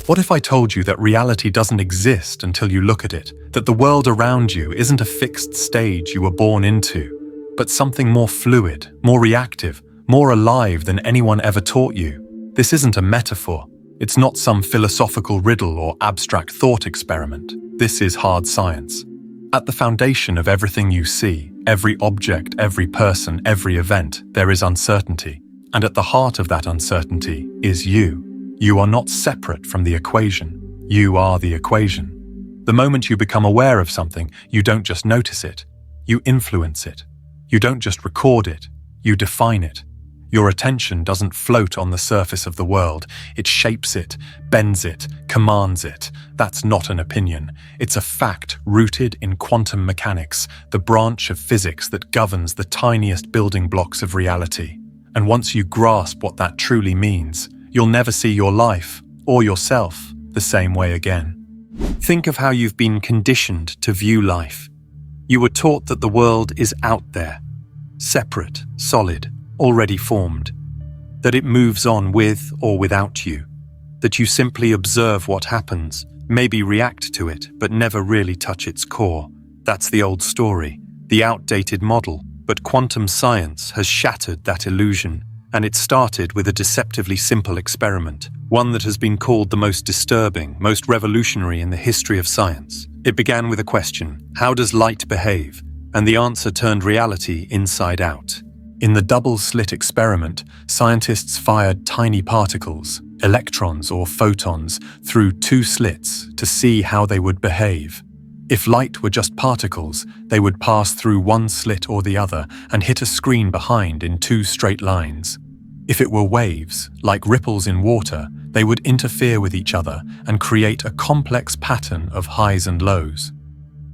What if I told you that reality doesn't exist until you look at it, that the world around you isn't a fixed stage you were born into, but something more fluid, more reactive, more alive than anyone ever taught you? This isn't a metaphor. It's not some philosophical riddle or abstract thought experiment. This is hard science. At the foundation of everything you see, every object, every person, every event, there is uncertainty. And at the heart of that uncertainty is you. You are not separate from the equation. You are the equation. The moment you become aware of something, you don't just notice it. You influence it. You don't just record it. You define it. Your attention doesn't float on the surface of the world. It shapes it, bends it, commands it. That's not an opinion. It's a fact rooted in quantum mechanics, the branch of physics that governs the tiniest building blocks of reality. And once you grasp what that truly means, you'll never see your life, or yourself, the same way again. Think of how you've been conditioned to view life. You were taught that the world is out there, separate, solid, already formed, that it moves on with or without you, that you simply observe what happens, maybe react to it, but never really touch its core. That's the old story, the outdated model, but quantum science has shattered that illusion, and it started with a deceptively simple experiment, one that has been called the most disturbing, most revolutionary in the history of science. It began with a question: how does light behave? And the answer turned reality inside out. In the double-slit experiment, scientists fired tiny particles, electrons or photons, through two slits to see how they would behave. If light were just particles, they would pass through one slit or the other and hit a screen behind in two straight lines. If it were waves, like ripples in water, they would interfere with each other and create a complex pattern of highs and lows.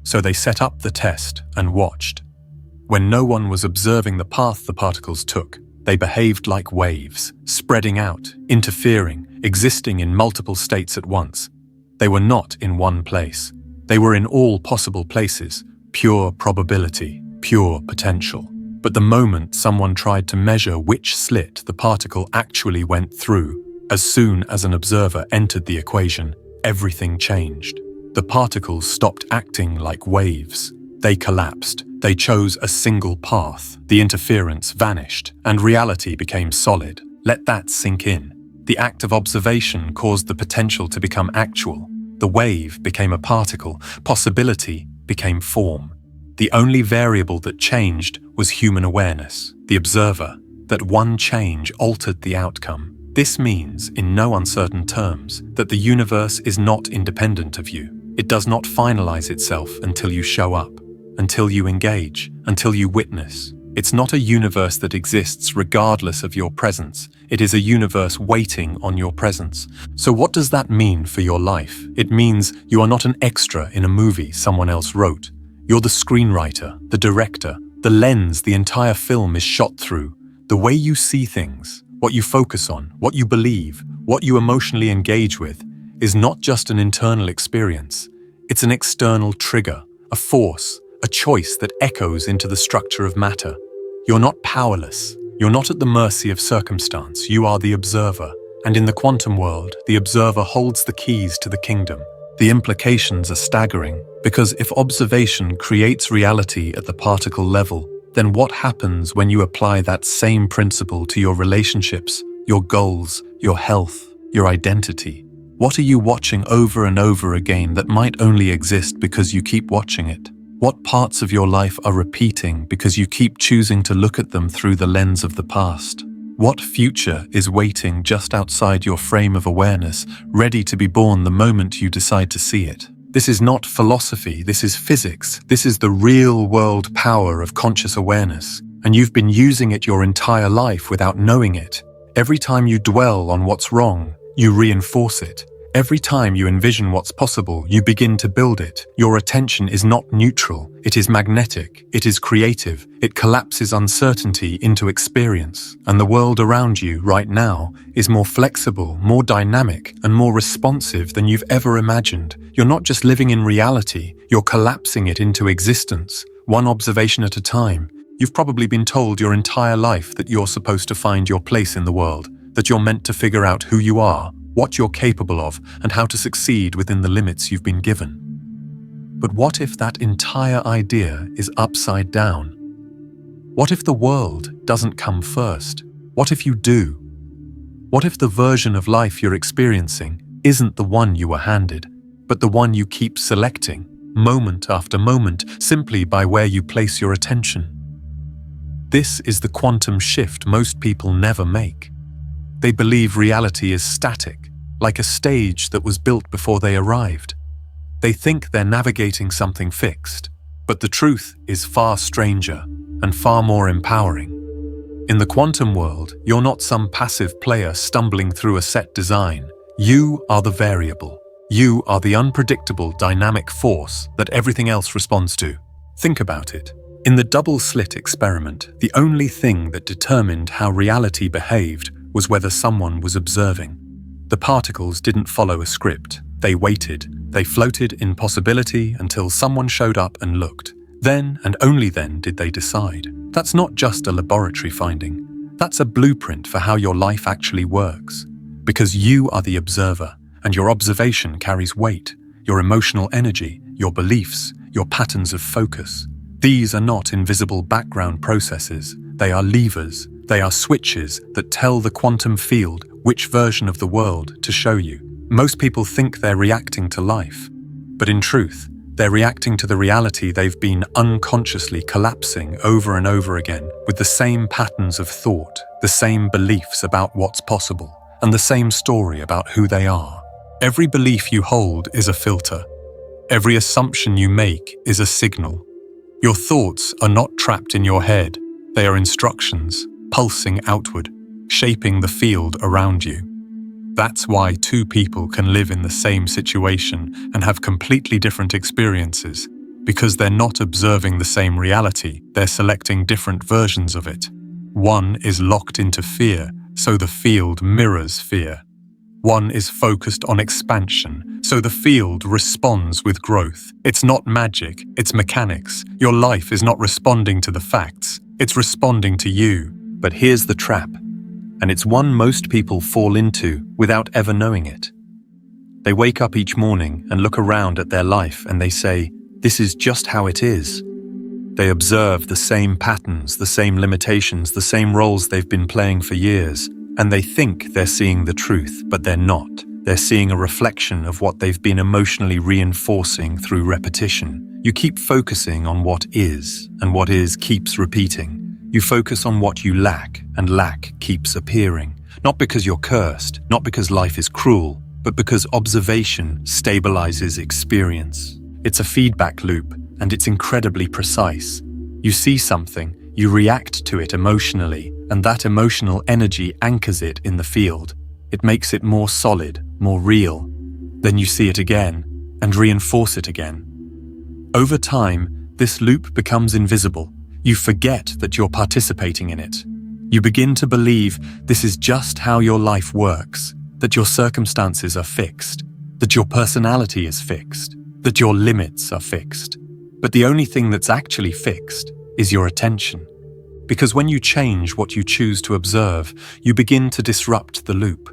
So they set up the test and watched. When no one was observing the path the particles took, they behaved like waves, spreading out, interfering, existing in multiple states at once. They were not in one place. They were in all possible places, pure probability, pure potential. But the moment someone tried to measure which slit the particle actually went through, as soon as an observer entered the equation, everything changed. The particles stopped acting like waves. They collapsed. They chose a single path. The interference vanished, and reality became solid. Let that sink in. The act of observation caused the potential to become actual. The wave became a particle. Possibility became form. The only variable that changed was human awareness, the observer. That one change altered the outcome. This means, in no uncertain terms, that the universe is not independent of you. It does not finalize itself until you show up, until you engage, until you witness. It's not a universe that exists regardless of your presence. It is a universe waiting on your presence. So what does that mean for your life? It means you are not an extra in a movie someone else wrote. You're the screenwriter, the director, the lens the entire film is shot through. The way you see things, what you focus on, what you believe, what you emotionally engage with, is not just an internal experience. It's an external trigger, a force, a choice that echoes into the structure of matter. You're not powerless. You're not at the mercy of circumstance. You are the observer. And in the quantum world, the observer holds the keys to the kingdom. The implications are staggering, because if observation creates reality at the particle level, then what happens when you apply that same principle to your relationships, your goals, your health, your identity? What are you watching over and over again that might only exist because you keep watching it? What parts of your life are repeating because you keep choosing to look at them through the lens of the past? What future is waiting just outside your frame of awareness, ready to be born the moment you decide to see it? This is not philosophy, this is physics. This is the real-world power of conscious awareness, and you've been using it your entire life without knowing it. Every time you dwell on what's wrong, you reinforce it. Every time you envision what's possible, you begin to build it. Your attention is not neutral, it is magnetic, it is creative, it collapses uncertainty into experience. And the world around you right now is more flexible, more dynamic, and more responsive than you've ever imagined. You're not just living in reality, you're collapsing it into existence, one observation at a time. You've probably been told your entire life that you're supposed to find your place in the world, that you're meant to figure out who you are, what you're capable of, and how to succeed within the limits you've been given. But what if that entire idea is upside down? What if the world doesn't come first? What if you do? What if the version of life you're experiencing isn't the one you were handed, but the one you keep selecting, moment after moment, simply by where you place your attention? This is the quantum shift most people never make. They believe reality is static, like a stage that was built before they arrived. They think they're navigating something fixed, but the truth is far stranger and far more empowering. In the quantum world, you're not some passive player stumbling through a set design. You are the variable. You are the unpredictable dynamic force that everything else responds to. Think about it. In the double-slit experiment, the only thing that determined how reality behaved was whether someone was observing. The particles didn't follow a script. They waited. They floated in possibility until someone showed up and looked. Then, and only then, did they decide. That's not just a laboratory finding. That's a blueprint for how your life actually works. Because you are the observer, and your observation carries weight, your emotional energy, your beliefs, your patterns of focus. These are not invisible background processes. They are levers. They are switches that tell the quantum field which version of the world to show you. Most people think they're reacting to life, but in truth, they're reacting to the reality they've been unconsciously collapsing over and over again with the same patterns of thought, the same beliefs about what's possible, and the same story about who they are. Every belief you hold is a filter. Every assumption you make is a signal. Your thoughts are not trapped in your head. They are instructions, pulsing outward, shaping the field around you. That's why two people can live in the same situation and have completely different experiences, because they're not observing the same reality, they're selecting different versions of it. One is locked into fear, so the field mirrors fear. One is focused on expansion, so the field responds with growth. It's not magic, it's mechanics. Your life is not responding to the facts, it's responding to you. But here's the trap, and it's one most people fall into without ever knowing it. They wake up each morning and look around at their life and they say, "This is just how it is." They observe the same patterns, the same limitations, the same roles they've been playing for years, and they think they're seeing the truth, but they're not. They're seeing a reflection of what they've been emotionally reinforcing through repetition. You keep focusing on what is, and what is keeps repeating. You focus on what you lack, and lack keeps appearing. Not because you're cursed, not because life is cruel, but because observation stabilizes experience. It's a feedback loop, and it's incredibly precise. You see something, you react to it emotionally, and that emotional energy anchors it in the field. It makes it more solid, more real. Then you see it again, and reinforce it again. Over time, this loop becomes invisible. You forget that you're participating in it. You begin to believe this is just how your life works, that your circumstances are fixed, that your personality is fixed, that your limits are fixed. But the only thing that's actually fixed is your attention. Because when you change what you choose to observe, you begin to disrupt the loop.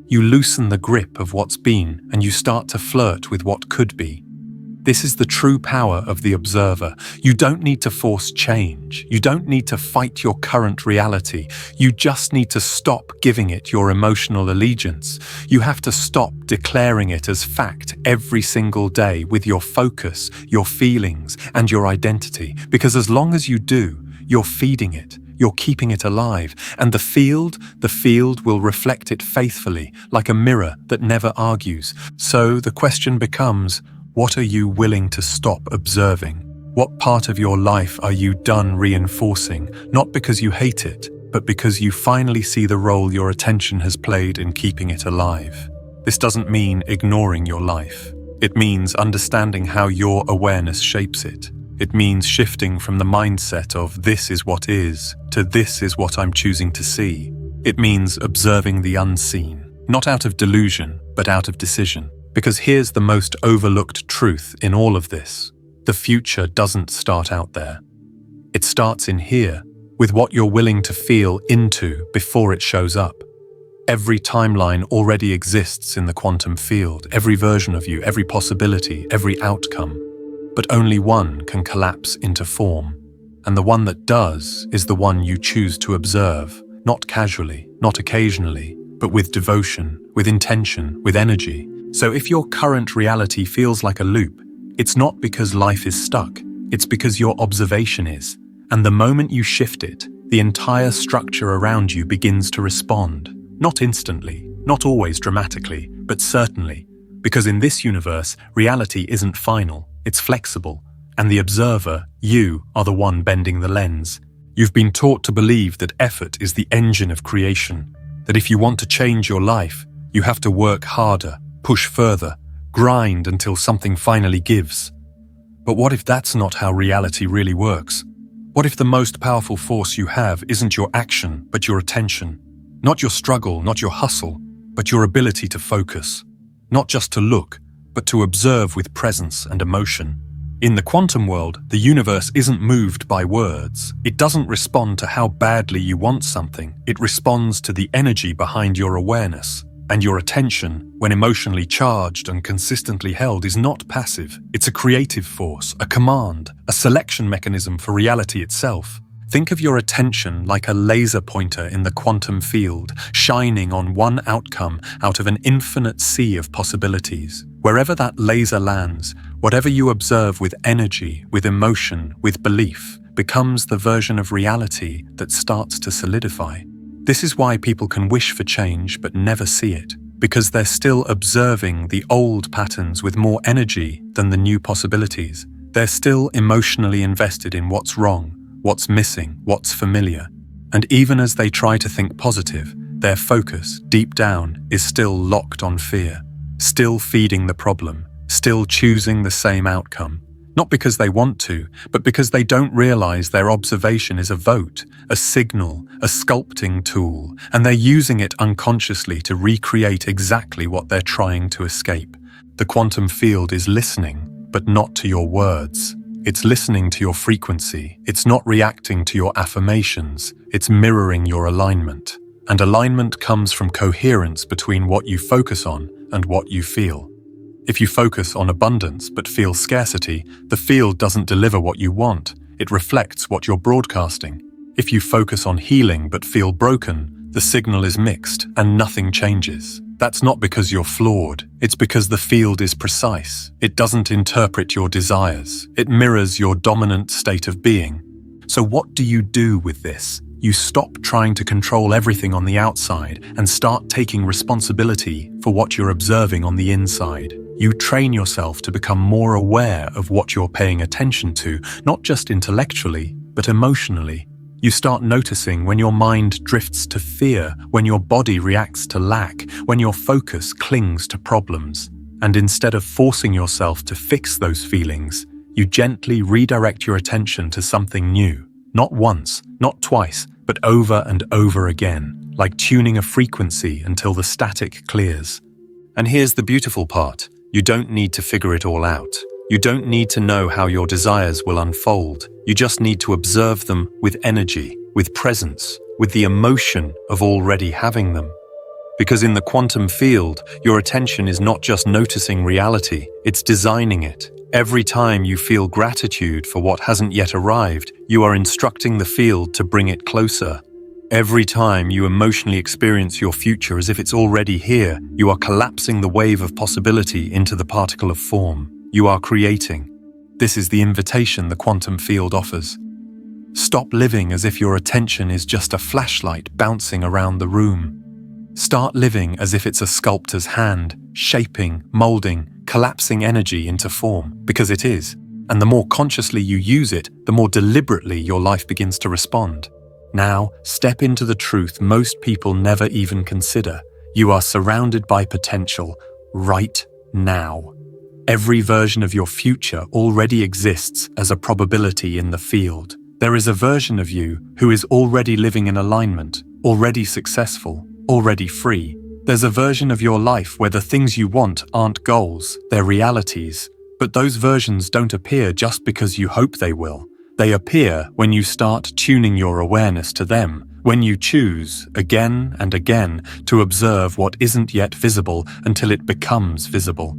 You loosen the grip of what's been, and you start to flirt with what could be. This is the true power of the observer. You don't need to force change. You don't need to fight your current reality. You just need to stop giving it your emotional allegiance. You have to stop declaring it as fact every single day with your focus, your feelings, and your identity. Because as long as you do, you're feeding it. You're keeping it alive. And the field will reflect it faithfully, like a mirror that never argues. So the question becomes, what are you willing to stop observing? What part of your life are you done reinforcing, not because you hate it, but because you finally see the role your attention has played in keeping it alive? This doesn't mean ignoring your life. It means understanding how your awareness shapes it. It means shifting from the mindset of "this is what is" to "this is what I'm choosing to see." It means observing the unseen, not out of delusion, but out of decision. Because here's the most overlooked truth in all of this. The future doesn't start out there. It starts in here, with what you're willing to feel into before it shows up. Every timeline already exists in the quantum field, every version of you, every possibility, every outcome. But only one can collapse into form. And the one that does is the one you choose to observe, not casually, not occasionally, but with devotion, with intention, with energy. So if your current reality feels like a loop, it's not because life is stuck, it's because your observation is. And the moment you shift it, the entire structure around you begins to respond. Not instantly, not always dramatically, but certainly. Because in this universe, reality isn't final, it's flexible. And the observer, you, are the one bending the lens. You've been taught to believe that effort is the engine of creation, that if you want to change your life, you have to work harder, push further, grind until something finally gives. But what if that's not how reality really works? What if the most powerful force you have isn't your action, but your attention? Not your struggle, not your hustle, but your ability to focus. Not just to look, but to observe with presence and emotion. In the quantum world, the universe isn't moved by words. It doesn't respond to how badly you want something. It responds to the energy behind your awareness. And your attention, when emotionally charged and consistently held, is not passive. It's a creative force, a command, a selection mechanism for reality itself. Think of your attention like a laser pointer in the quantum field, shining on one outcome out of an infinite sea of possibilities. Wherever that laser lands, whatever you observe with energy, with emotion, with belief, becomes the version of reality that starts to solidify. This is why people can wish for change but never see it, because they're still observing the old patterns with more energy than the new possibilities. They're still emotionally invested in what's wrong, what's missing, what's familiar. And even as they try to think positive, their focus, deep down, is still locked on fear, still feeding the problem, still choosing the same outcome. Not because they want to, but because they don't realize their observation is a vote, a signal, a sculpting tool, and they're using it unconsciously to recreate exactly what they're trying to escape. The quantum field is listening, but not to your words. It's listening to your frequency. It's not reacting to your affirmations. It's mirroring your alignment. And alignment comes from coherence between what you focus on and what you feel. If you focus on abundance but feel scarcity, the field doesn't deliver what you want. It reflects what you're broadcasting. If you focus on healing but feel broken, the signal is mixed and nothing changes. That's not because you're flawed. It's because the field is precise. It doesn't interpret your desires. It mirrors your dominant state of being. So what do you do with this? You stop trying to control everything on the outside and start taking responsibility for what you're observing on the inside. You train yourself to become more aware of what you're paying attention to, not just intellectually, but emotionally. You start noticing when your mind drifts to fear, when your body reacts to lack, when your focus clings to problems. And instead of forcing yourself to fix those feelings, you gently redirect your attention to something new. Not once, not twice, but over and over again, like tuning a frequency until the static clears. And here's the beautiful part. You don't need to figure it all out. You don't need to know how your desires will unfold. You just need to observe them with energy, with presence, with the emotion of already having them. Because in the quantum field, your attention is not just noticing reality, it's designing it. Every time you feel gratitude for what hasn't yet arrived, you are instructing the field to bring it closer. Every time you emotionally experience your future as if it's already here, you are collapsing the wave of possibility into the particle of form. You are creating. This is the invitation the quantum field offers. Stop living as if your attention is just a flashlight bouncing around the room. Start living as if it's a sculptor's hand, shaping, molding, collapsing energy into form, because it is. And the more consciously you use it, the more deliberately your life begins to respond. Now, step into the truth most people never even consider. You are surrounded by potential right now. Every version of your future already exists as a probability in the field. There is a version of you who is already living in alignment, already successful, already free. There's a version of your life where the things you want aren't goals, they're realities. But those versions don't appear just because you hope they will. They appear when you start tuning your awareness to them, when you choose, again and again, to observe what isn't yet visible until it becomes visible.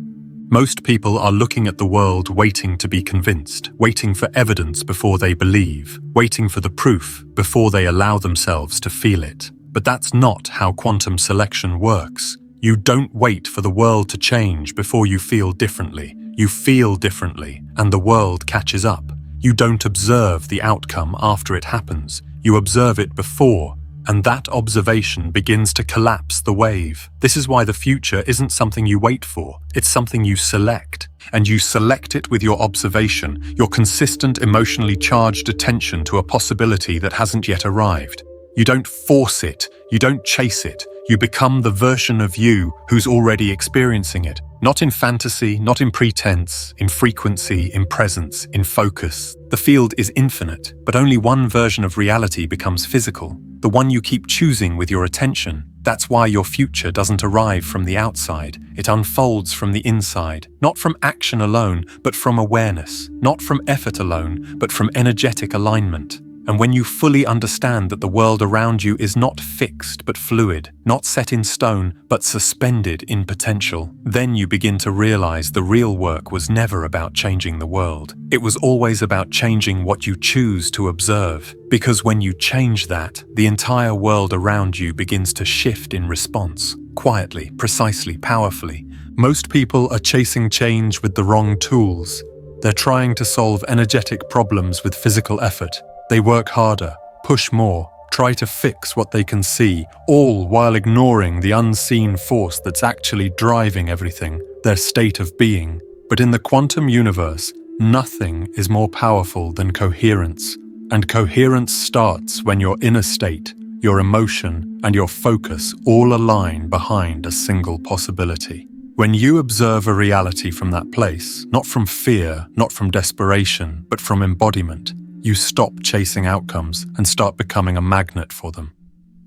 Most people are looking at the world waiting to be convinced, waiting for evidence before they believe, waiting for the proof before they allow themselves to feel it. But that's not how quantum selection works. You don't wait for the world to change before you feel differently. You feel differently, and the world catches up. You don't observe the outcome after it happens. You observe it before, and that observation begins to collapse the wave. This is why the future isn't something you wait for. It's something you select. And you select it with your observation, your consistent emotionally charged attention to a possibility that hasn't yet arrived. You don't force it. You don't chase it. You become the version of you who's already experiencing it. Not in fantasy, not in pretense, in frequency, in presence, in focus. The field is infinite, but only one version of reality becomes physical. The one you keep choosing with your attention. That's why your future doesn't arrive from the outside. It unfolds from the inside. Not from action alone, but from awareness. Not from effort alone, but from energetic alignment. And when you fully understand that the world around you is not fixed but fluid, not set in stone but suspended in potential, then you begin to realize the real work was never about changing the world. It was always about changing what you choose to observe. Because when you change that, the entire world around you begins to shift in response. Quietly, precisely, powerfully. Most people are chasing change with the wrong tools. They're trying to solve energetic problems with physical effort. They work harder, push more, try to fix what they can see, all while ignoring the unseen force that's actually driving everything, their state of being. But in the quantum universe, nothing is more powerful than coherence. And coherence starts when your inner state, your emotion, and your focus all align behind a single possibility. When you observe a reality from that place, not from fear, not from desperation, but from embodiment, you stop chasing outcomes and start becoming a magnet for them.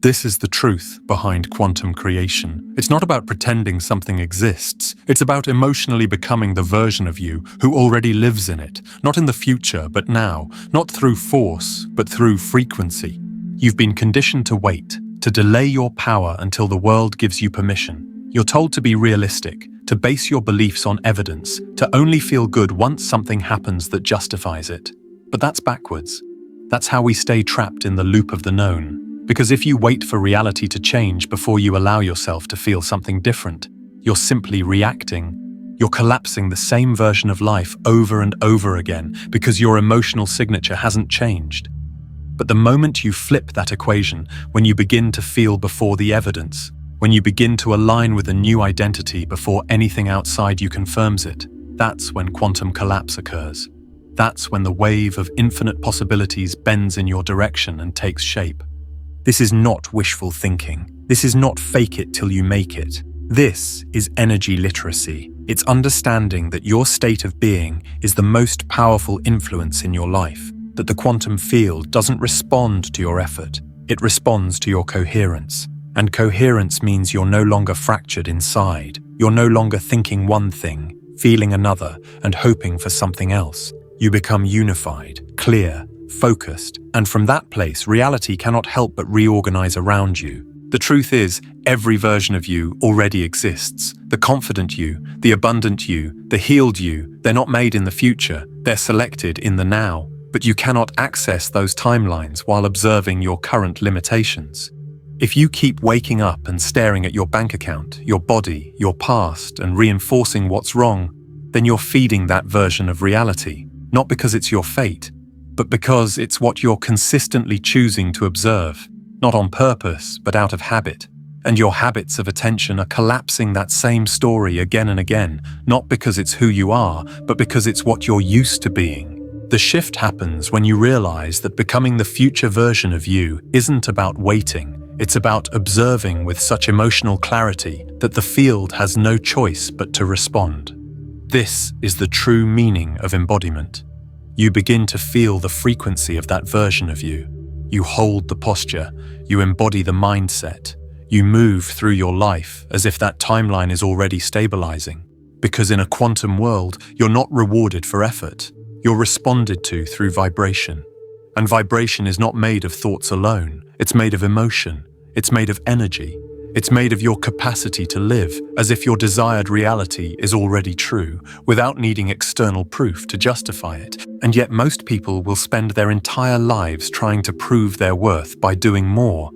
This is the truth behind quantum creation. It's not about pretending something exists. It's about emotionally becoming the version of you who already lives in it, not in the future, but now, not through force, but through frequency. You've been conditioned to wait, to delay your power until the world gives you permission. You're told to be realistic, to base your beliefs on evidence, to only feel good once something happens that justifies it. But that's backwards. That's how we stay trapped in the loop of the known. Because if you wait for reality to change before you allow yourself to feel something different, you're simply reacting. You're collapsing the same version of life over and over again because your emotional signature hasn't changed. But the moment you flip that equation, when you begin to feel before the evidence, when you begin to align with a new identity before anything outside you confirms it, that's when quantum collapse occurs. That's when the wave of infinite possibilities bends in your direction and takes shape. This is not wishful thinking. This is not fake it till you make it. This is energy literacy. It's understanding that your state of being is the most powerful influence in your life, that the quantum field doesn't respond to your effort. It responds to your coherence. And coherence means you're no longer fractured inside. You're no longer thinking one thing, feeling another, and hoping for something else. You become unified, clear, focused, and from that place, reality cannot help but reorganize around you. The truth is, every version of you already exists. The confident you, the abundant you, the healed you, they're not made in the future, they're selected in the now. But you cannot access those timelines while observing your current limitations. If you keep waking up and staring at your bank account, your body, your past, and reinforcing what's wrong, then you're feeding that version of reality. Not because it's your fate, but because it's what you're consistently choosing to observe, not on purpose, but out of habit. And your habits of attention are collapsing that same story again and again, not because it's who you are, but because it's what you're used to being. The shift happens when you realize that becoming the future version of you isn't about waiting. It's about observing with such emotional clarity that the field has no choice but to respond. This is the true meaning of embodiment. You begin to feel the frequency of that version of you. You hold the posture, you embody the mindset, you move through your life as if that timeline is already stabilizing. Because in a quantum world, you're not rewarded for effort. You're responded to through vibration. And vibration is not made of thoughts alone. It's made of emotion. It's made of energy. It's made of your capacity to live as if your desired reality is already true, without needing external proof to justify it. And yet most people will spend their entire lives trying to prove their worth by doing more.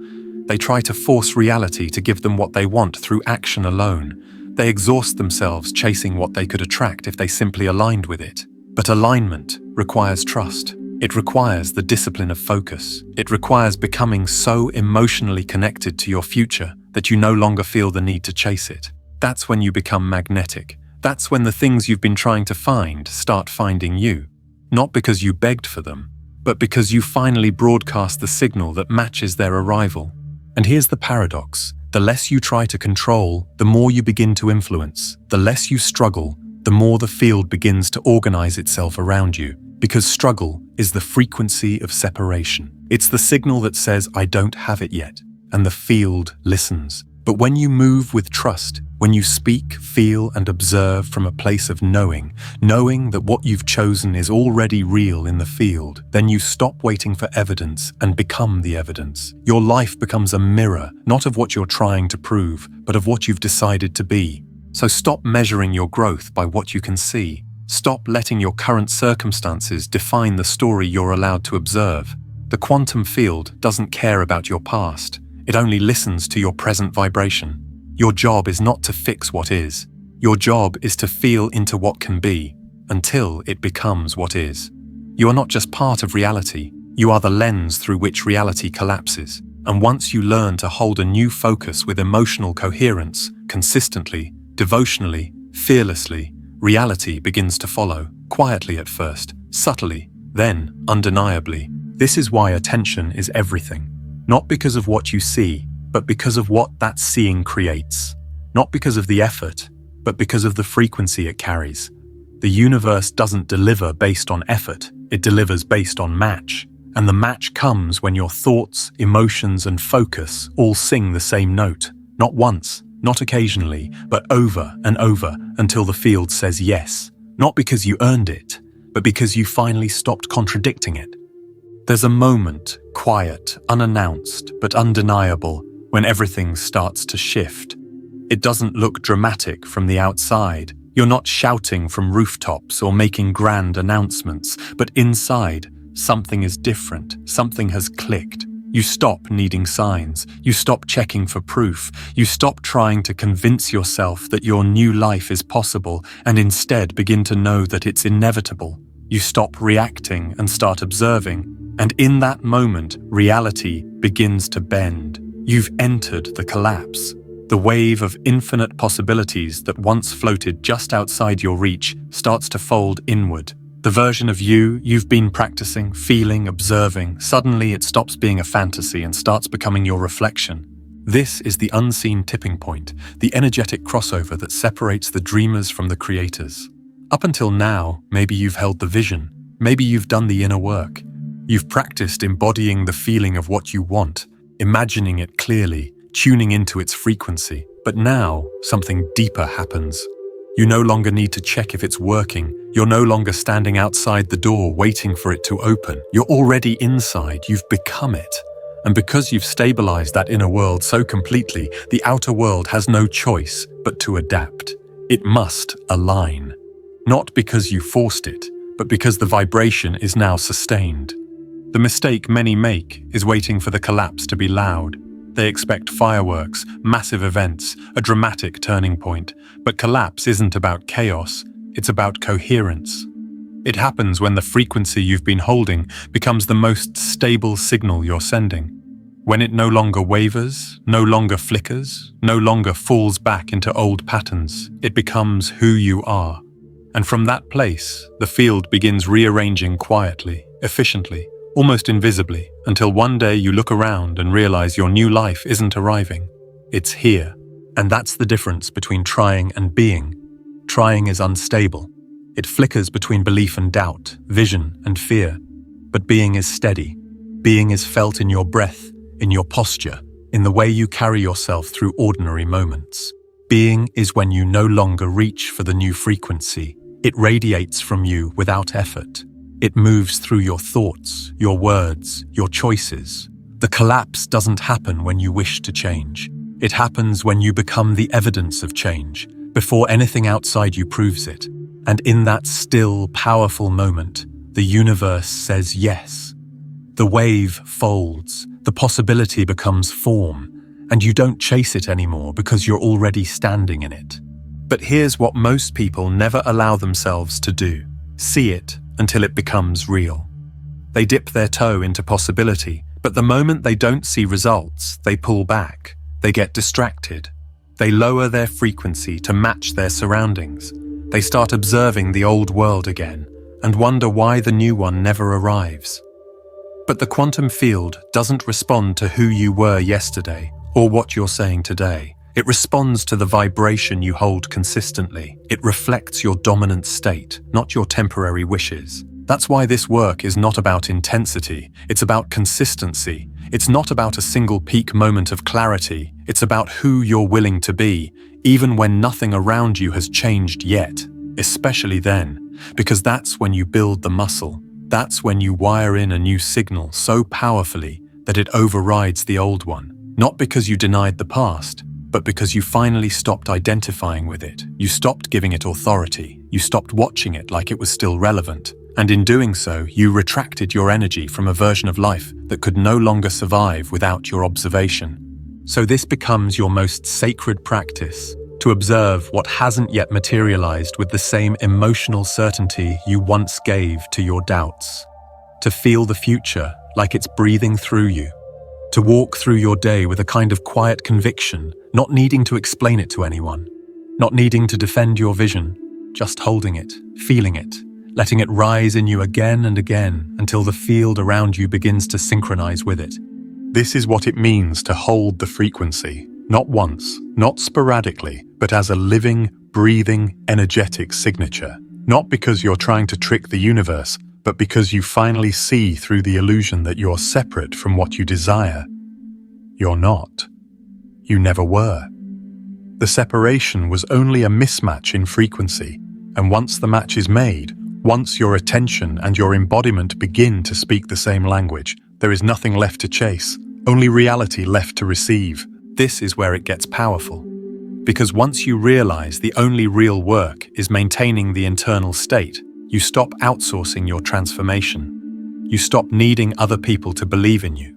They try to force reality to give them what they want through action alone. They exhaust themselves chasing what they could attract if they simply aligned with it. But alignment requires trust. It requires the discipline of focus. It requires becoming so emotionally connected to your future that you no longer feel the need to chase it. That's when you become magnetic. That's when the things you've been trying to find start finding you. Not because you begged for them, but because you finally broadcast the signal that matches their arrival. And here's the paradox. The less you try to control, the more you begin to influence. The less you struggle, the more the field begins to organize itself around you. Because struggle is the frequency of separation. It's the signal that says, I don't have it yet. And the field listens. But when you move with trust, when you speak, feel, and observe from a place of knowing that what you've chosen is already real in the field, then you stop waiting for evidence and become the evidence. Your life becomes a mirror, not of what you're trying to prove, but of what you've decided to be. So stop measuring your growth by what you can see. Stop letting your current circumstances define the story you're allowed to observe. The quantum field doesn't care about your past. It only listens to your present vibration. Your job is not to fix what is. Your job is to feel into what can be, until it becomes what is. You are not just part of reality. You are the lens through which reality collapses. And once you learn to hold a new focus with emotional coherence, consistently, devotionally, fearlessly, reality begins to follow, quietly at first, subtly, then undeniably. This is why attention is everything. Not because of what you see, but because of what that seeing creates. Not because of the effort, but because of the frequency it carries. The universe doesn't deliver based on effort, it delivers based on match. And the match comes when your thoughts, emotions, and focus all sing the same note. Not once, not occasionally, but over and over until the field says yes. Not because you earned it, but because you finally stopped contradicting it. There's a moment, quiet, unannounced, but undeniable, when everything starts to shift. It doesn't look dramatic from the outside. You're not shouting from rooftops or making grand announcements, but inside, something is different. Something has clicked. You stop needing signs. You stop checking for proof. You stop trying to convince yourself that your new life is possible and instead begin to know that it's inevitable. You stop reacting and start observing. And in that moment, reality begins to bend. You've entered the collapse. The wave of infinite possibilities that once floated just outside your reach starts to fold inward. The version of you've been practicing, feeling, observing, suddenly it stops being a fantasy and starts becoming your reflection. This is the unseen tipping point, the energetic crossover that separates the dreamers from the creators. Up until now, maybe you've held the vision. Maybe you've done the inner work. You've practiced embodying the feeling of what you want, imagining it clearly, tuning into its frequency. But now, something deeper happens. You no longer need to check if it's working. You're no longer standing outside the door waiting for it to open. You're already inside. You've become it. And because you've stabilized that inner world so completely, the outer world has no choice but to adapt. It must align. Not because you forced it, but because the vibration is now sustained. The mistake many make is waiting for the collapse to be loud. They expect fireworks, massive events, a dramatic turning point. But collapse isn't about chaos, it's about coherence. It happens when the frequency you've been holding becomes the most stable signal you're sending. When it no longer wavers, no longer flickers, no longer falls back into old patterns, it becomes who you are. And from that place, the field begins rearranging quietly, efficiently, almost invisibly, until one day you look around and realize your new life isn't arriving. It's here. And that's the difference between trying and being. Trying is unstable. It flickers between belief and doubt, vision and fear. But being is steady. Being is felt in your breath, in your posture, in the way you carry yourself through ordinary moments. Being is when you no longer reach for the new frequency. It radiates from you without effort. It moves through your thoughts, your words, your choices. The collapse doesn't happen when you wish to change. It happens when you become the evidence of change, before anything outside you proves it. And in that still, powerful moment, the universe says yes. The wave folds, the possibility becomes form, and you don't chase it anymore because you're already standing in it. But here's what most people never allow themselves to do: see it until it becomes real. They dip their toe into possibility, but the moment they don't see results, they pull back. They get distracted. They lower their frequency to match their surroundings. They start observing the old world again and wonder why the new one never arrives. But the quantum field doesn't respond to who you were yesterday or what you're saying today. It responds to the vibration you hold consistently. It reflects your dominant state, not your temporary wishes. That's why this work is not about intensity, it's about consistency. It's not about a single peak moment of clarity, it's about who you're willing to be, even when nothing around you has changed yet, especially then, because that's when you build the muscle. That's when you wire in a new signal so powerfully that it overrides the old one. Not because you denied the past, but because you finally stopped identifying with it. You stopped giving it authority. You stopped watching it like it was still relevant. And in doing so, you retracted your energy from a version of life that could no longer survive without your observation. So this becomes your most sacred practice, to observe what hasn't yet materialized with the same emotional certainty you once gave to your doubts. To feel the future like it's breathing through you. To walk through your day with a kind of quiet conviction, not needing to explain it to anyone, not needing to defend your vision, just holding it, feeling it, letting it rise in you again and again until the field around you begins to synchronize with it. This is what it means to hold the frequency, not once, not sporadically, but as a living, breathing, energetic signature. Not because you're trying to trick the universe, but because you finally see through the illusion that you're separate from what you desire. You're not. You never were. The separation was only a mismatch in frequency, and once the match is made, once your attention and your embodiment begin to speak the same language, there is nothing left to chase, only reality left to receive. This is where it gets powerful. Because once you realize the only real work is maintaining the internal state, you stop outsourcing your transformation. You stop needing other people to believe in you.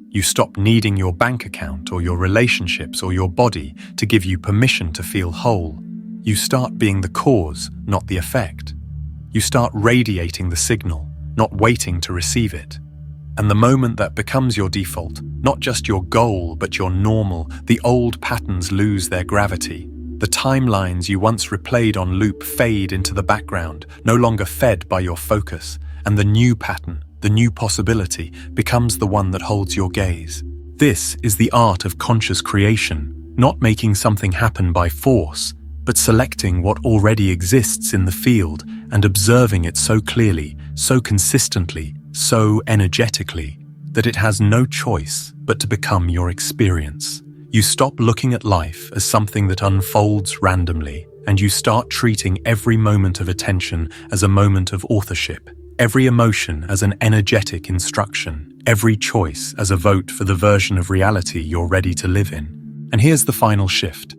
You stop needing your bank account or your relationships or your body to give you permission to feel whole. You start being the cause, not the effect. You start radiating the signal, not waiting to receive it. And the moment that becomes your default, not just your goal, but your normal, the old patterns lose their gravity. The timelines you once replayed on loop fade into the background, no longer fed by your focus, and the new pattern, the new possibility, becomes the one that holds your gaze. This is the art of conscious creation, not making something happen by force, but selecting what already exists in the field and observing it so clearly, so consistently, so energetically, that it has no choice but to become your experience. You stop looking at life as something that unfolds randomly, and you start treating every moment of attention as a moment of authorship, every emotion as an energetic instruction, every choice as a vote for the version of reality you're ready to live in. And here's the final shift.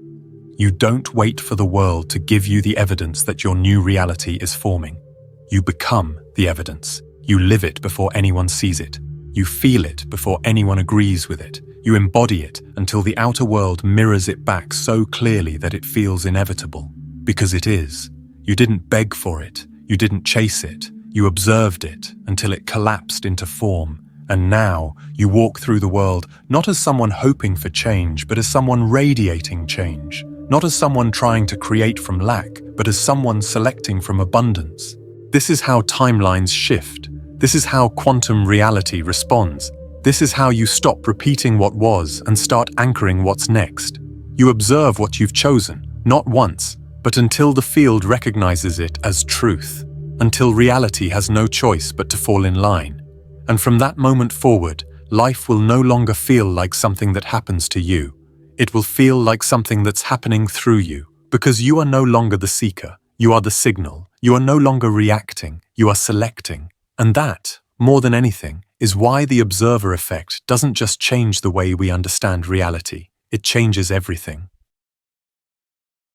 You don't wait for the world to give you the evidence that your new reality is forming. You become the evidence. You live it before anyone sees it. You feel it before anyone agrees with it. You embody it until the outer world mirrors it back so clearly that it feels inevitable. Because it is. You didn't beg for it. You didn't chase it. You observed it until it collapsed into form. And now you walk through the world not as someone hoping for change, but as someone radiating change. Not as someone trying to create from lack, but as someone selecting from abundance. This is how timelines shift. This is how quantum reality responds. This is how you stop repeating what was and start anchoring what's next. You observe what you've chosen, not once, but until the field recognizes it as truth, until reality has no choice but to fall in line. And from that moment forward, life will no longer feel like something that happens to you. It will feel like something that's happening through you, because you are no longer the seeker, you are the signal. You are no longer reacting, you are selecting. And that, more than anything, is why the observer effect doesn't just change the way we understand reality, it changes everything.